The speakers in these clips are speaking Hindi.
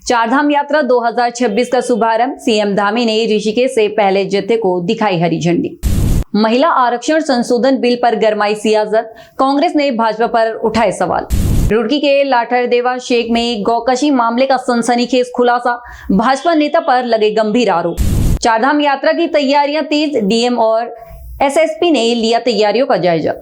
चारधाम यात्रा 2026 का शुभारंभ सीएम धामी ने ऋषिकेश से पहले जत्थे को दिखाई हरी झंडी। महिला आरक्षण संशोधन बिल पर गरमाई सियासत, कांग्रेस ने भाजपा पर उठाए सवाल। रुड़की के लाठरदेवा शेख में गौकशी मामले का सनसनीखेज खुलासा, भाजपा नेता पर लगे गंभीर आरोप। चारधाम यात्रा की तैयारियां तेज, डीएम और एसएसपी ने लिया तैयारियों का जायजा।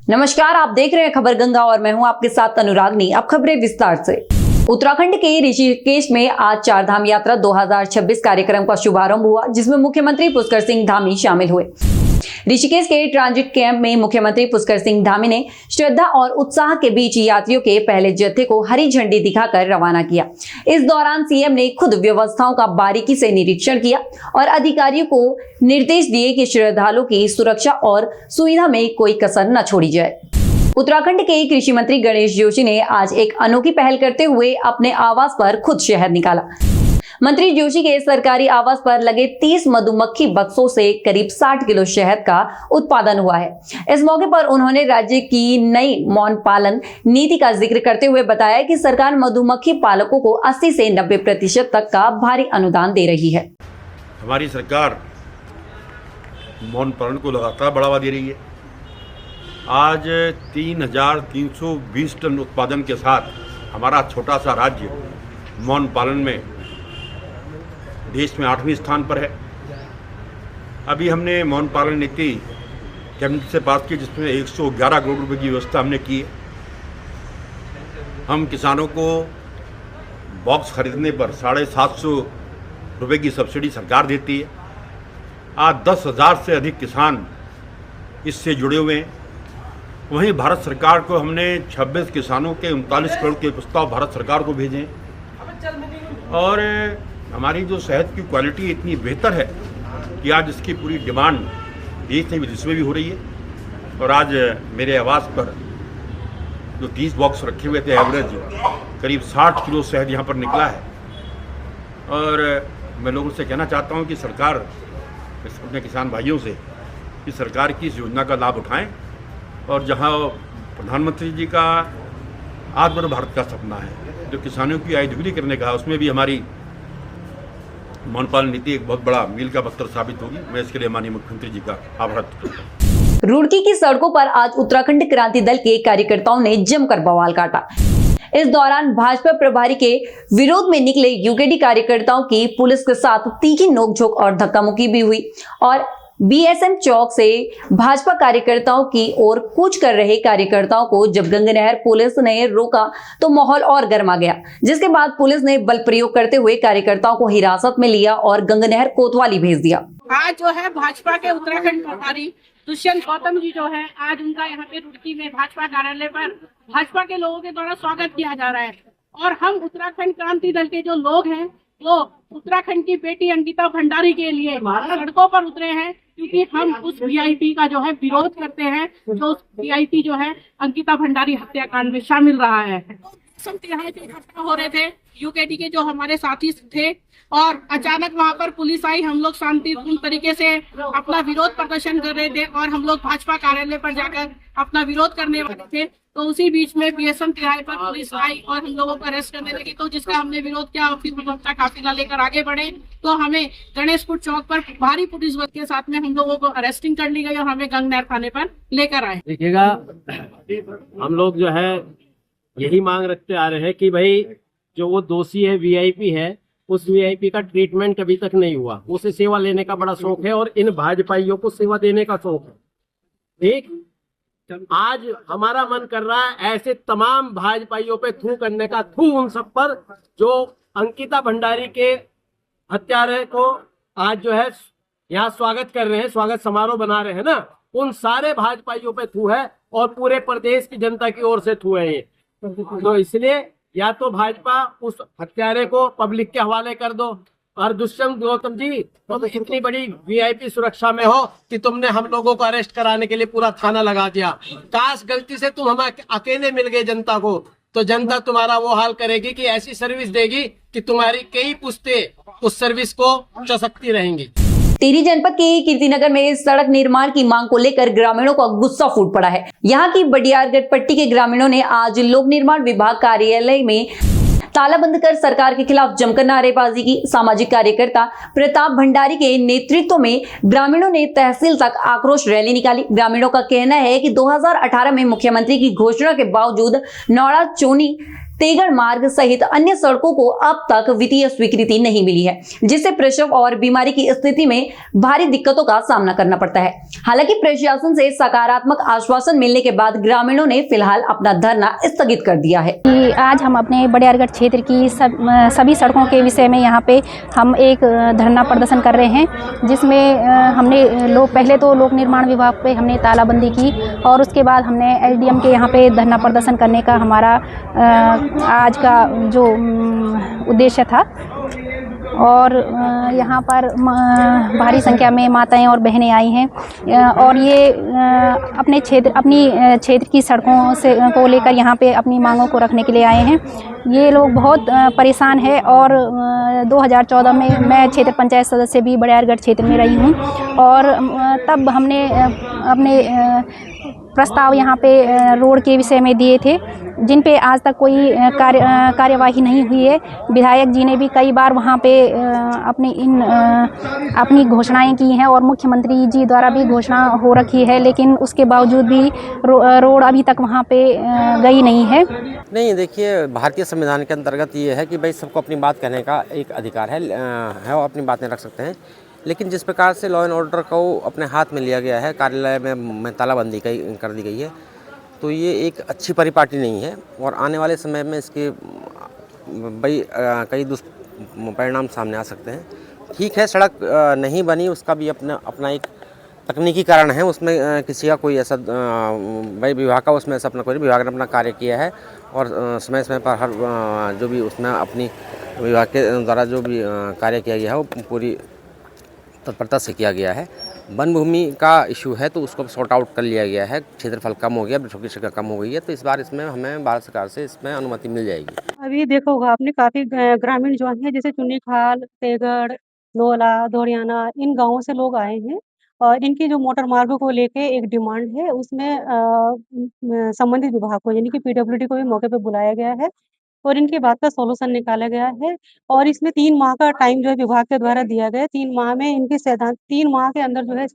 नमस्कार, आप देख रहे हैं खबर गंगा और मैं हूं आपके साथ अनुरागनी। अब खबरें विस्तार से। उत्तराखंड के ऋषिकेश में आज चारधाम यात्रा 2026 कार्यक्रम का शुभारंभ हुआ, जिसमें मुख्यमंत्री पुष्कर सिंह धामी शामिल हुए। ऋषिकेश के ट्रांजिट कैंप में मुख्यमंत्री पुष्कर सिंह धामी ने श्रद्धा और उत्साह के बीच यात्रियों के पहले जत्थे को हरी झंडी दिखाकर रवाना किया। इस दौरान सीएम ने खुद व्यवस्थाओं का बारीकी से निरीक्षण किया और अधिकारियों को निर्देश दिए कि श्रद्धालुओं की सुरक्षा और सुविधा में कोई कसर न छोड़ी जाए। उत्तराखंड के कृषि मंत्री गणेश जोशी ने आज एक अनोखी पहल करते हुए अपने आवास पर खुद शहद निकाला। मंत्री जोशी के सरकारी आवास पर लगे 30 मधुमक्खी बक्सों से करीब 60 किलो शहद का उत्पादन हुआ है। इस मौके पर उन्होंने राज्य की नई मौन पालन नीति का जिक्र करते हुए बताया कि सरकार मधुमक्खी पालकों को 80 से 90% तक का भारी अनुदान दे रही है। हमारी सरकार मौन पालन को लगातार बढ़ावा दे रही है। आज 3,320 टन उत्पादन के साथ हमारा छोटा सा राज्य मौन पालन में देश में 8वें स्थान पर है। अभी हमने मौन पालन नीति कैबिनेट से पास की, जिसमें 111 करोड़ रुपए की व्यवस्था हमने की है। हम किसानों को बॉक्स खरीदने पर 750 रुपये की सब्सिडी सरकार देती है। आज 10,000 से अधिक किसान इससे जुड़े हुए हैं। वहीं भारत सरकार को हमने 26 किसानों के 39 करोड़ के प्रस्ताव भारत सरकार को भेजे और हमारी जो शहद की क्वालिटी इतनी बेहतर है कि आज इसकी पूरी डिमांड देश में विदेश में भी हो रही है। और आज मेरे आवास पर जो 30 बॉक्स रखे हुए थे, एवरेज करीब 60 किलो शहद यहाँ पर निकला है। और मैं लोगों से कहना चाहता हूँ कि सरकार अपने किसान भाइयों से कि सरकार की इस योजना का लाभ उठाएं और जहाँ प्रधानमंत्री जी का आत्मनिर्भर भारत का सपना है, जो किसानों की आय दुगनी करने का, उसमें भी हमारी मौन पालन नीति एक बहुत बड़ा मील का पत्थर साबित होगी। मैं इसके लिए माननीय मुख्यमंत्री जी का आभार व्यक्त करता हूं। रुड़की की सड़कों पर आज उत्तराखंड क्रांति दल के कार्यकर्ताओं ने जमकर बवाल काटा। इस दौरान भाजपा प्रभारी के विरोध में निकले यूकेडी कार्यकर्ताओं की पुलिस के साथ तीखी नोकझोंक और धक्का-मुक्की भी हुई और बीएसएम चौक से भाजपा कार्यकर्ताओं की ओर कूच कर रहे कार्यकर्ताओं को जब गंगनहर पुलिस ने रोका तो माहौल और गर्मा गया, जिसके बाद पुलिस ने बल प्रयोग करते हुए कार्यकर्ताओं को हिरासत में लिया और गंगनहर कोतवाली भेज दिया। आज जो है भाजपा के उत्तराखंड प्रभारी दुष्यंत गौतम जी जो है, आज उनका यहाँ पे रुड़की में भाजपा कार्यालय पर भाजपा के लोगों के द्वारा स्वागत किया जा रहा है। और हम उत्तराखंड क्रांति दल के जो लोग हैं वो उत्तराखंड की बेटी अंकिता भंडारी के लिए सड़कों पर उतरे हैं, क्योंकि हम उस वीआईपी का जो है विरोध करते हैं जो उस वीआईपी जो है अंकिता भंडारी हत्याकांड में शामिल रहा है। सब तिहाई पे इकट्ठा हो रहे थे, यूकेडी के जो हमारे साथी थे, और अचानक वहां पर पुलिस आई। हम लोग शांतिपूर्ण तरीके से अपना विरोध प्रदर्शन कर रहे थे और हम लोग भाजपा कार्यालय पर जाकर अपना विरोध करने वाले थे। तो उसी बीच में बीएसएम तिहाई पर पुलिस आई और हम लोगों को अरेस्ट करने लगी, तो जिसका हमने विरोध किया। फिर मोर्चा काफिला लेकर आगे बढ़े तो हमें गणेशपुर चौक पर भारी पुलिस बल के साथ में हम लोगों को अरेस्टिंग कर ली गई और हमें गंगनहर थाने पर लेकर आए। देखिएगा, हम लोग जो है यही मांग रखते आ रहे हैं कि भाई जो वो दोषी है, वीआईपी है, उस वीआईपी का ट्रीटमेंट अभी तक नहीं हुआ। उसे सेवा लेने का बड़ा शौक है और इन भाजपाइयों को सेवा देने का शौक है। ठीक, आज हमारा मन कर रहा है ऐसे तमाम भाजपाइयों पे थू करने का, थू उन सब पर जो अंकिता भंडारी के हत्यारे को आज जो है यहाँ स्वागत कर रहे हैं, स्वागत समारोह बना रहे हैं ना, उन सारे भाजपाइयों पे थू है और पूरे प्रदेश की जनता की ओर से थू है ये। तो इसलिए या तो भाजपा उस हत्यारे को पब्लिक के हवाले कर दो, और दुष्यंत गौतम जी तो इतनी बड़ी वीआईपी सुरक्षा में हो कि तुमने हम लोगों को अरेस्ट कराने के लिए पूरा थाना लगा दिया। काश गलती से तुम हम अकेले मिल गए जनता को, तो जनता तुम्हारा वो हाल करेगी कि ऐसी सर्विस देगी कि तुम्हारी कई पुश्ते उस सर्विस को चसकती रहेंगी। टिहरी जनपद के कीर्तिनगर में सड़क निर्माण की मांग को लेकर ग्रामीणों का गुस्सा फूट पड़ा है। यहाँ की बडियारगढ़ पट्टी के ग्रामीणों ने आज लोक निर्माण विभाग कार्यालय में ताला बंद कर सरकार के खिलाफ जमकर नारेबाजी की। सामाजिक कार्यकर्ता प्रताप भंडारी के नेतृत्व में ग्रामीणों ने तहसील तक आक्रोश रैली निकाली। ग्रामीणों का कहना है कि 2018 में मुख्यमंत्री की घोषणा के बावजूद नौड़ा चोनी तेगड़ मार्ग सहित अन्य सड़कों को अब तक वित्तीय स्वीकृति नहीं मिली है, जिससे प्रसव और बीमारी की स्थिति में भारी दिक्कतों का सामना करना पड़ता है। हालांकि प्रशासन से सकारात्मक आश्वासन मिलने के बाद ग्रामीणों ने फिलहाल अपना धरना स्थगित कर दिया है। आज हम अपने बड़ियारगढ़ क्षेत्र की सभी सड़कों के विषय में यहाँ पे हम एक धरना प्रदर्शन कर रहे हैं, जिसमें हमने पहले तो लोक निर्माण विभाग पे हमने तालाबंदी की और उसके बाद हमने एसडीएम के यहाँ पे धरना प्रदर्शन करने का हमारा आज का जो उद्देश्य था। और यहाँ पर भारी संख्या में माताएं और बहनें आई हैं और ये अपनी क्षेत्र की सड़कों से को लेकर यहाँ पे अपनी मांगों को रखने के लिए आए हैं। ये लोग बहुत परेशान है और 2014 में मैं क्षेत्र पंचायत सदस्य भी बड़ियारगढ़ क्षेत्र में रही हूँ और तब हमने अपने प्रस्ताव यहाँ पे रोड के विषय में दिए थे, जिन पे आज तक कोई कार्यवाही नहीं हुई है। विधायक जी ने भी कई बार वहाँ पे अपनी घोषणाएं की हैं और मुख्यमंत्री जी द्वारा भी घोषणा हो रखी है, लेकिन उसके बावजूद भी रोड अभी तक वहाँ पे गई नहीं है। नहीं, देखिए, भारतीय संविधान के अंतर्गत ये है कि भाई सबको अपनी बात कहने का एक अधिकार है और अपनी बातें रख सकते हैं, लेकिन जिस प्रकार से लॉ एंड ऑर्डर को अपने हाथ में लिया गया है, कार्यालय में तालाबंदी कर दी गई है, तो ये एक अच्छी परिपाटी नहीं है और आने वाले समय में इसके भाई कई दुष्परिणाम सामने आ सकते हैं। ठीक है, सड़क नहीं बनी, उसका भी अपना एक तकनीकी कारण है, उसमें किसी का कोई ऐसा भाई विभाग का उसमें ऐसा अपना कोई विभाग ने अपना कार्य किया है और समय समय पर हर जो भी उसमें अपनी विभाग के द्वारा जो भी कार्य किया गया है वो पूरी तत्परता से किया गया है। वन भूमि का इशू है तो उसको सॉर्ट आउट कर लिया गया है, क्षेत्रफल कम हो गया, वृक्षों की संख्या कम हो गई है, तो इस बार इसमें हमें भारत सरकार से इसमें अनुमति मिल जाएगी। अभी देखा होगा आपने, काफी ग्रामीण जो है जैसे चुन्नीखाल, तेगड़, नोला, धोरियाना, इन गांवों से लोग आए हैं और इनकी जो मोटर मार्गों को लेके एक डिमांड है, उसमें संबंधित विभाग को यानी कि पीडब्ल्यूडी को भी मौके पे बुलाया गया है और इनकी बात का सॉल्यूशन निकाला गया है और इसमें 3 माह का टाइम जो है विभाग के द्वारा दिया गया है। 3 माह में इनकी 3 माह के अंदर जो है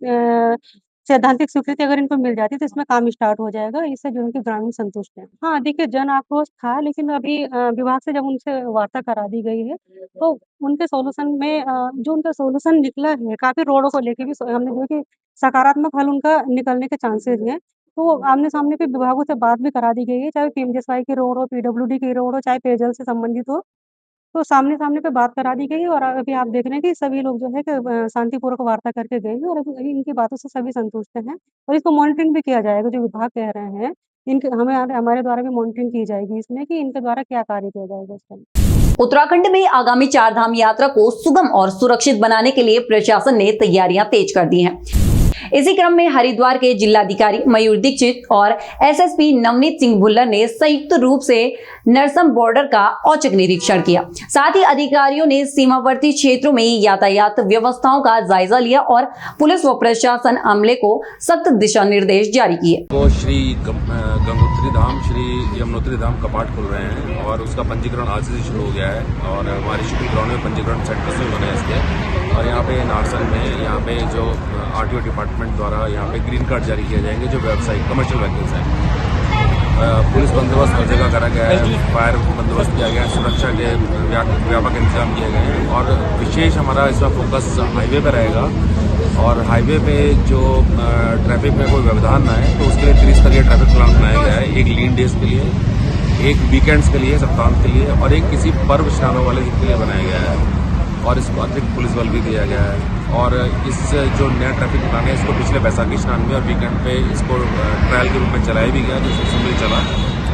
सैद्धांतिक स्वीकृति अगर इनको मिल जाती है तो इसमें काम स्टार्ट हो जाएगा। इससे जो है कि ग्रामीण संतुष्ट हैं। हाँ, देखिए, जन आक्रोश था, लेकिन अभी विभाग से जब उनसे वार्ता करा दी गई है तो उनके सॉल्यूशन में जो उनका सॉल्यूशन निकला है, काफ़ी रोडों को लेके भी हमने जो है कि सकारात्मक हल उनका निकलने के चांसेस हैं। तो आमने-सामने पे विभागों से बात भी करा दी गई है, चाहे पीएमजीएसवाई की रोड हो, पीडब्ल्यूडी की रोड हो, चाहे पेयजल से संबंधित हो। तो सामने-सामने पे बात करा दी गई है और अभी आप देख रहे हैं कि सभी लोग जो है कि शांतिपूर्वक वार्ता करके गए हैं और अभी इनकी बातों से सभी संतुष्ट हैं और इसको मॉनिटरिंग भी किया जाएगा। जो विभाग कह रहे हैं, हमारे द्वारा भी मॉनिटरिंग की जाएगी इसमें कि इनके द्वारा क्या कार्य किया जाएगा इसमें। उत्तराखंड में आगामी 4 धाम यात्रा को सुगम और सुरक्षित बनाने के लिए प्रशासन ने तैयारियां तेज कर दी हैं। इसी क्रम में हरिद्वार के जिलाधिकारी मयूर दीक्षित और एसएसपी नवनीत सिंह भुल्लर ने संयुक्त रूप से नरसम बॉर्डर का औचक निरीक्षण किया। साथ ही अधिकारियों ने सीमावर्ती क्षेत्रों में यातायात व्यवस्थाओं का जायजा लिया और पुलिस व प्रशासन अमले को सख्त दिशा निर्देश जारी किए। तो श्री गंगोत्री धाम, श्री यमुनोत्री धाम कपाट खुल रहे हैं और उसका पंजीकरण आज से शुरू हो गया है और हमारे शिपिंग ग्राउंड में पंजीकरण सेंटर से बने इसके और यहाँ पे नारसन में यहाँ पे जो आरटीओ डिपार्टमेंट द्वारा यहाँ पे ग्रीन कार्ड जारी किए जाएंगे जो व्यावसायिक कमर्शियल व्हीकल्स हैं। पुलिस बंदोबस्त हर जगह करा गया है, फायर बंदोबस्त किया गया है, सुरक्षा के व्यापक इंतजाम किए गए हैं और विशेष हमारा इसका फोकस हाईवे पर रहेगा और हाईवे पे जो ट्रैफिक में कोई व्यवधान ना है तो उसके लिए त्रिस्तरीय ट्रैफिक प्लान बनाया गया है। एक लीन डेज के लिए, एक वीकेंड्स के लिए, सप्ताहांत के लिए और एक किसी पर्व स्नानों वाले दिन के लिए बनाया गया है और इसको अतिरिक्त पुलिस बल भी दिया गया है। और इस जो नया ट्रैफिक प्लान है इसको पिछले बैसाखी स्नान में और वीकेंड पे इसको ट्रायल के रूप में चलाया भी गया, जिससे सुंदर चला।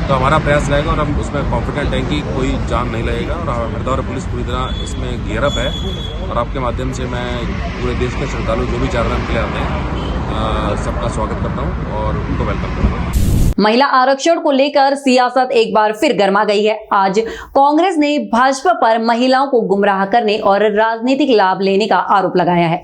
तो हमारा प्रयास रहेगा और हम उसमें कॉन्फिडेंट हैं कि कोई जान नहीं लगेगा और हरिद्वार पुलिस पूरी तरह इसमें गियरअप है और आपके माध्यम से मैं पूरे देश के श्रद्धालु जो भी 4 धाम के लिए आते हैं सबका स्वागत करता हूँ और उनको वेलकम करता हूँ। महिला आरक्षण को लेकर सियासत एक बार फिर गर्मा गई है। आज कांग्रेस ने भाजपा पर महिलाओं को गुमराह करने और राजनीतिक लाभ लेने का आरोप लगाया है।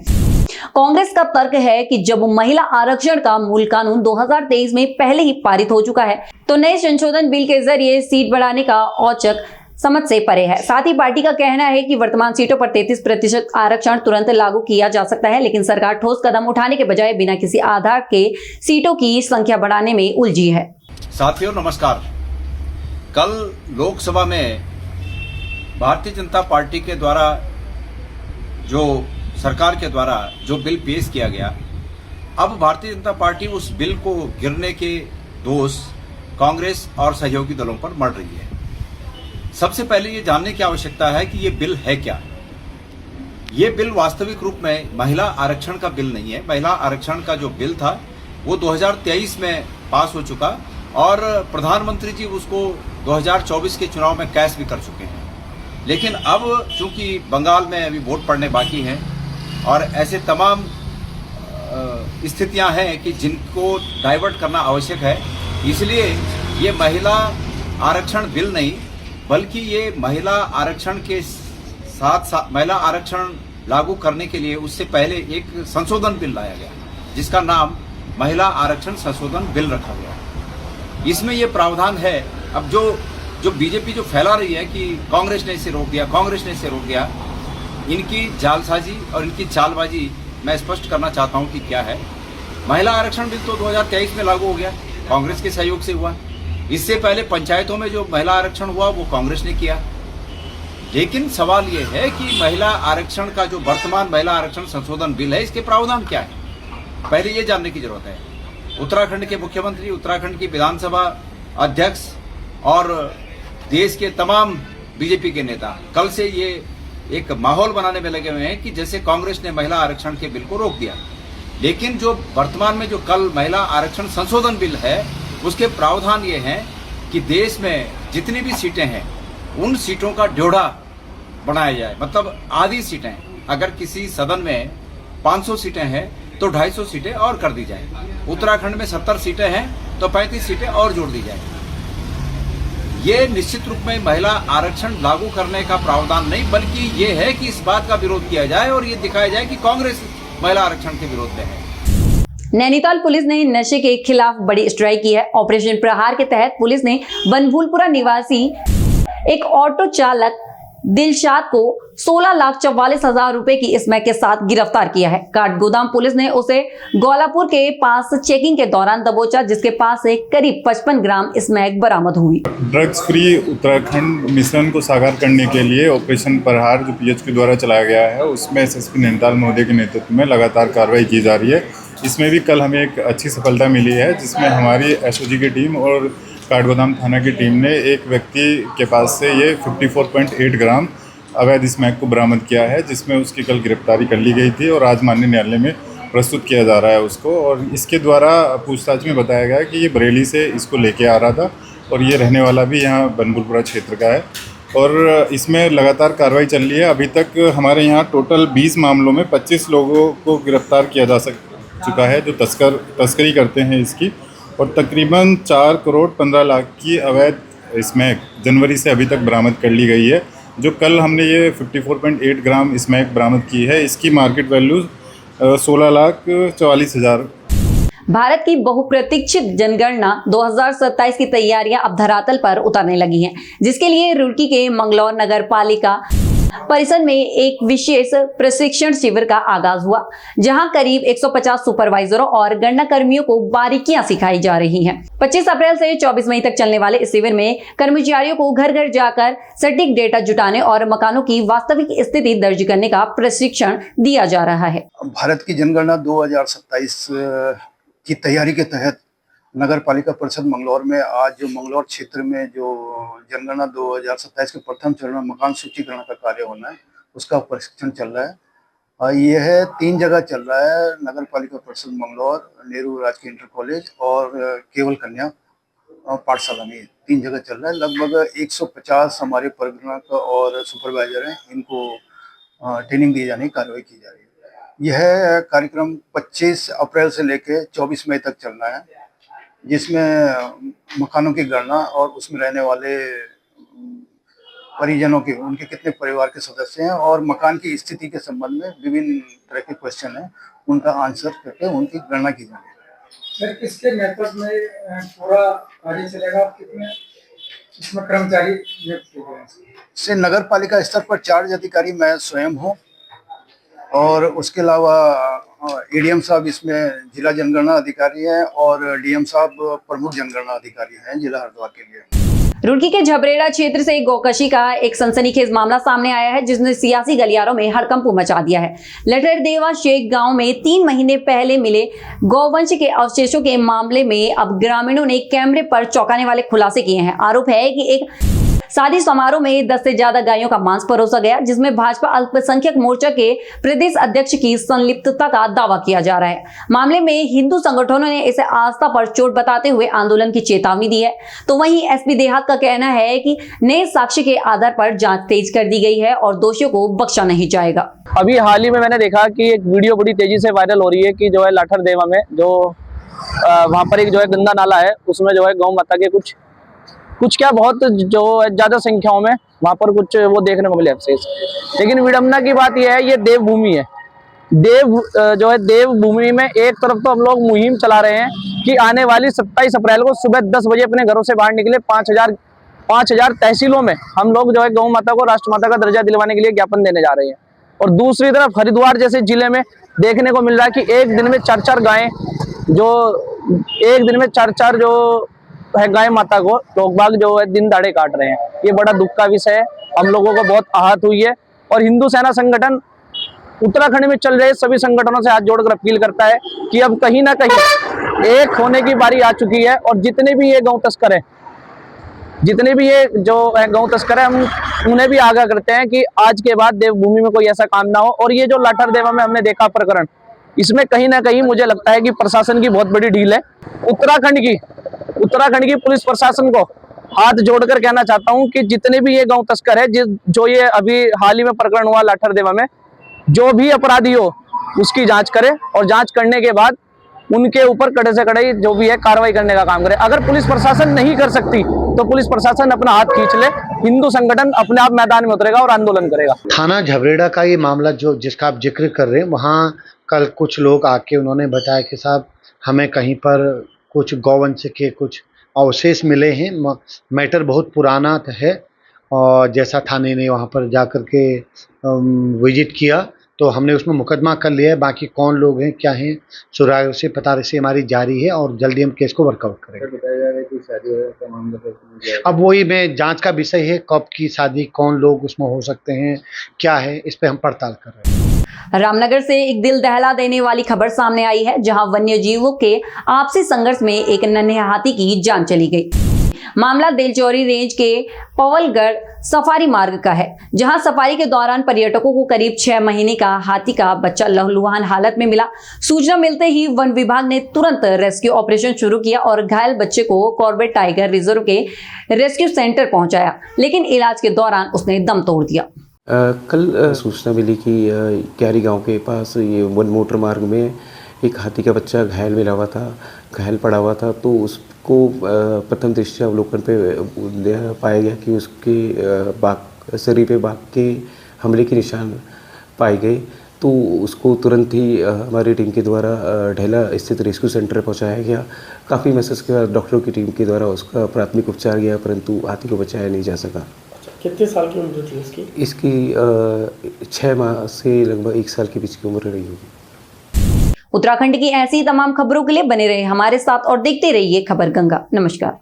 कांग्रेस का तर्क है कि जब महिला आरक्षण का मूल कानून 2023 में पहले ही पारित हो चुका है तो नए संशोधन बिल के जरिए सीट बढ़ाने का औचक समझ से परे है। साथ ही पार्टी का कहना है कि वर्तमान सीटों पर 33% आरक्षण तुरंत लागू किया जा सकता है, लेकिन सरकार ठोस कदम उठाने के बजाय बिना किसी आधार के सीटों की संख्या बढ़ाने में उलझी है। साथियों नमस्कार। कल लोकसभा में भारतीय जनता पार्टी के द्वारा जो सरकार के द्वारा जो बिल पेश किया गया, अब भारतीय जनता पार्टी उस बिल को गिरने के दोष कांग्रेस और सहयोगी दलों पर मढ़ रही है। सबसे पहले ये जानने की आवश्यकता है कि ये बिल है क्या। ये बिल वास्तविक रूप में महिला आरक्षण का बिल नहीं है। महिला आरक्षण का जो बिल था वो 2023 में पास हो चुका और प्रधानमंत्री जी उसको 2024 के चुनाव में कैश भी कर चुके हैं। लेकिन अब चूंकि बंगाल में अभी वोट पड़ने बाकी हैं और ऐसे तमाम स्थितियां हैं कि जिनको डाइवर्ट करना आवश्यक है, इसलिए ये महिला आरक्षण बिल नहीं बल्कि ये महिला आरक्षण के साथ महिला आरक्षण लागू करने के लिए उससे पहले एक संशोधन बिल लाया गया जिसका नाम महिला आरक्षण संशोधन बिल रखा गया। इसमें ये प्रावधान है, अब जो बीजेपी जो फैला रही है कि कांग्रेस ने इसे रोक दिया, कांग्रेस ने इसे रोक दिया, इनकी जालसाजी और इनकी चालबाजी मैं स्पष्ट करना चाहता हूं कि क्या है। महिला आरक्षण बिल तो 2023 में लागू हो गया, कांग्रेस के सहयोग से हुआ। इससे पहले पंचायतों में जो महिला आरक्षण हुआ वो कांग्रेस ने किया। लेकिन सवाल ये है कि महिला आरक्षण का जो वर्तमान महिला आरक्षण संशोधन बिल है, इसके प्रावधान क्या है, पहले ये जानने की जरूरत है। उत्तराखंड के मुख्यमंत्री, उत्तराखंड की विधानसभा अध्यक्ष और देश के तमाम बीजेपी के नेता कल से ये एक माहौल बनाने में लगे हुए हैं कि जैसे कांग्रेस ने महिला आरक्षण के बिल को रोक दिया। लेकिन जो वर्तमान में जो कल महिला आरक्षण संशोधन बिल है उसके प्रावधान ये हैं कि देश में जितनी भी सीटें हैं उन सीटों का ड्योढ़ा बनाया जाए। मतलब आधी सीटें, अगर किसी सदन में 500 सीटें हैं तो 250 सीटें और कर दी जाए। उत्तराखंड में 70 सीटें हैं तो 35 सीटें और जोड़ दी जाए। ये निश्चित रूप में महिला आरक्षण लागू करने का प्रावधान नहीं बल्कि ये है कि इस बात का विरोध किया जाए और ये दिखाया जाए कि कांग्रेस महिला आरक्षण के विरोध में है। नैनीताल पुलिस ने नशे के खिलाफ बड़ी स्ट्राइक की है। ऑपरेशन प्रहार के तहत पुलिस ने बनभूलपुरा निवासी एक ऑटो चालक दिलशाद को 16,44,000 रुपए की स्मैक के साथ गिरफ्तार किया है। काठगोदाम पुलिस ने उसे गौलापुर के पास चेकिंग के दौरान दबोचा, जिसके पास से करीब 55 ग्राम स्मैक बरामद हुई। ड्रग्स फ्री उत्तराखंड मिशन को साकार करने के लिए ऑपरेशन प्रहार जो पीएचक्यू द्वारा चलाया गया है, उसमें एसएसपी नैनीताल महोदय के नेतृत्व में लगातार कार्रवाई की जा रही है। इसमें भी कल हमें एक अच्छी सफलता मिली है, जिसमें हमारी एसओजी की टीम और काठगोदाम थाना की टीम ने एक व्यक्ति के पास से ये 54.8 ग्राम अवैध स्मैक को बरामद किया है, जिसमें उसकी कल गिरफ्तारी कर ली गई थी और आज माननीय न्यायालय में प्रस्तुत किया जा रहा है उसको। और इसके द्वारा पूछताछ में बताया गया कि ये बरेली से इसको लेके आ रहा था और ये रहने वाला भी यहाँ बनभूलपुरा क्षेत्र का है और इसमें लगातार कार्रवाई चल रही है। अभी तक हमारे यहाँ टोटल 20 मामलों में 25 लोगों को गिरफ्तार किया जा चुका है जो तस्करी करते हैं इसकी, और तकरीबन 4 करोड़ 15 लाख की अवैध स्मैक जनवरी से अभी तक बरामद कर ली गई है। जो कल हमने ये 54.8 ग्राम स्मैक बरामद की है, इसकी मार्केट वैल्यू 16,44,000। भारत की बहुप्रतीक्षित जनगणना 2027 की तैयारियां अब धरातल पर उतरने लगी हैं, जिसके लिए रुड़की के मंगलौर नगर पालिका परिसर में एक विशेष प्रशिक्षण शिविर का आगाज हुआ, जहां करीब 150 सुपरवाइजरों और गणना कर्मियों को बारीकियां सिखाई जा रही हैं। 25 अप्रैल से 24 मई तक चलने वाले इस शिविर में कर्मचारियों को घर घर जाकर सटीक डेटा जुटाने और मकानों की वास्तविक स्थिति दर्ज करने का प्रशिक्षण दिया जा रहा है। भारत की जनगणना 2027 की तैयारी के तहत नगर पालिका परिषद मंगलौर में आज जो मंगलौर क्षेत्र में जो जनगणना 2027 के प्रथम चरण में मकान सूचीकरण का कार्य होना है, उसका प्रशिक्षण चल रहा है। यह 3 जगह चल रहा है, नगर पालिका परिषद मंगलौर, नेहरू राजकीय इंटर कॉलेज और केवल कन्या पाठशाला में 3 जगह चल रहा है। लगभग 150 हमारे परिगणक और सुपरवाइजर हैं, इनको ट्रेनिंग दिए जाने की कार्रवाई की जा रही है। यह कार्यक्रम 25 अप्रैल से लेकर 24 मई तक चलना है, जिसमें मकानों की गणना और उसमें रहने वाले परिजनों के, उनके कितने परिवार के सदस्य हैं और मकान की स्थिति के संबंध में विभिन्न तरह के क्वेश्चन हैं, उनका आंसर करके उनकी गणना की जाएगी। सर, किसके नेतृत्व में पूरा कार्य चलेगा? कितने इसमें कर्मचारी नियुक्त किए गए हैं? से नगर पालिका स्तर पर चार्ज अधिकारी मैं स्वयं हूँ और उसके अलावा एडीएम साहब इसमें जिला जनगणना अधिकारी हैं और डीएम साहब प्रमुख जनगणना अधिकारी हैं जिला हरिद्वार के लिए। रुड़की के झबरेड़ा क्षेत्र से गौकशी का एक सनसनीखेज मामला सामने आया है जिसने सियासी गलियारों में हड़कंप मचा दिया है। लटरदेवा शेख गांव में 3 महीने पहले मिले गौवंश के अवशेषों के मामले में अब ग्रामीणों ने कैमरे पर चौंकाने वाले खुलासे किए हैं। आरोप है कि एक शादी समारोह में 10 से ज्यादा गायों का मांस परोसा गया जिसमें भाजपा अल्पसंख्यक मोर्चा के प्रदेश अध्यक्ष की संलिप्तता का दावा किया जा रहा है। मामले में हिंदू संगठनों ने इसे आस्था पर चोट बताते हुए आंदोलन की चेतावनी दी है। तो वहीं एसपी देहात का कहना है कि नए साक्ष्य के आधार पर जांच तेज कर दी गई है और दोषियों को बख्शा नहीं जाएगा। अभी हाल ही में मैंने देखा कि एक वीडियो बड़ी तेजी से वायरल हो रही है कि जो है लाठरदेवा में जो वहाँ पर एक जो है गंदा नाला है उसमें जो है गौ माता के कुछ क्या बहुत जो ज्यादा संख्याओं में वहां पर कुछ वो देखने को मिले अवशेष। लेकिन विडंबना की बात यह है ये देवभूमि है। जो है देवभूमि में एक तरफ तो हम लोग मुहिम चला रहे हैं कि आने वाली 27 अप्रैल को सुबह 10 बजे अपने घरों से बाहर निकले 5000 तहसीलों में हम लोग जो है गौ माता को राष्ट्रमाता का दर्जा दिलवाने के लिए ज्ञापन देने जा रहे हैं। और दूसरी तरफ हरिद्वार जैसे जिले में देखने को मिल रहा है कि एक दिन में 4-4 गायें जो है गाय माता को लोग बाग जो है दिन दाड़े काट रहे हैं। ये बड़ा दुख का विषय है, हम लोगों को बहुत आहत हुई है। और हिंदू सेना संगठन उत्तराखंड में चल रहे सभी संगठनों से हाथ जोड़कर अपील करता है कि अब कहीं ना कहीं एक होने की बारी आ चुकी है और जितने भी ये गौ तस्कर हैं, जितने भी ये जो है गौ तस्कर है, हम उन्हें भी आगाह करते हैं कि आज के बाद देवभूमि में कोई ऐसा काम ना हो। और ये जो लाठरदेवा में हमने देखा प्रकरण, इसमें कहीं ना कहीं मुझे लगता है कि प्रशासन की बहुत बड़ी ढील है। उत्तराखंड की पुलिस प्रशासन को हाथ जोड़कर कहना चाहता हूं कि जितने भी ये गौ तस्कर है, जो ये अभी हाल ही में प्रकरण हुआ लाठरदेवा में, जो भी अपराधी हो उसकी जांच करे और जांच करने के बाद उनके ऊपर कड़े से कड़े जो भी है कार्रवाई करने का काम करे। अगर पुलिस प्रशासन नहीं कर सकती तो पुलिस प्रशासन अपना हाथ खींच ले, हिंदू संगठन अपने आप मैदान में उतरेगा और आंदोलन करेगा। थाना झबरेड़ा का ये मामला जिसका आप जिक्र कर रहे हैं, वहाँ कल कुछ लोग आके उन्होंने बताया कि साहब हमें कहीं पर कुछ गौवंश के कुछ अवशेष मिले हैं। मैटर बहुत पुराना है और जैसा थाने ने वहाँ पर जाकर के विजिट किया तो हमने उसमें मुकदमा कर लिया है। बाकी कौन लोग हैं क्या हैं सुराग से पतारसी हमारी जारी है और जल्दी हम केस को वर्कआउट करेंगे। अब वही में जांच का विषय है, कब की शादी, कौन लोग उसमें हो सकते हैं, क्या है, इस पे हम पड़ताल कर रहे हैं। रामनगर से एक दिल दहला देने वाली खबर सामने आई है जहां वन्य जीवों के आपसी संघर्ष में एक नन्हे हाथी की जान चली गई। मामला दिलचौरी रेंज के पवलगढ़ सफारी मार्ग का है जहां सफारी के दौरान पर्यटकों को करीब 6 महीने का हाथी का बच्चा लहूलुहान हालत में मिला। सूचना मिलते ही वन विभाग ने तुरंत रेस्क्यू ऑपरेशन शुरू किया और घायल बच्चे को कॉर्बेट टाइगर रिजर्व के रेस्क्यू सेंटर पहुंचाया, लेकिन इलाज के दौरान उसने दम तोड़ दिया। कल सूचना मिली कि क्यारी गांव के पास ये वन मोटर मार्ग में एक हाथी का बच्चा घायल पड़ा हुआ था। तो उसको प्रथम दृष्टि अवलोकन पे पाया गया कि उसके शरीर पे बाघ के हमले के निशान पाए गए। तो उसको तुरंत ही हमारी टीम के द्वारा ढेला स्थित रेस्क्यू सेंटर पहुंचाया गया। काफ़ी मैसेज के बाद डॉक्टरों की टीम के द्वारा उसका प्राथमिक उपचार किया, परंतु हाथी को बचाया नहीं जा सका। कितने साल की उम्र थी इसकी? इसकी 6 माह से लगभग 1 साल के बीच की उम्र रही होगी। उत्तराखंड की ऐसी तमाम खबरों के लिए बने रहे हमारे साथ और देखते रहिए खबर गंगा। नमस्कार।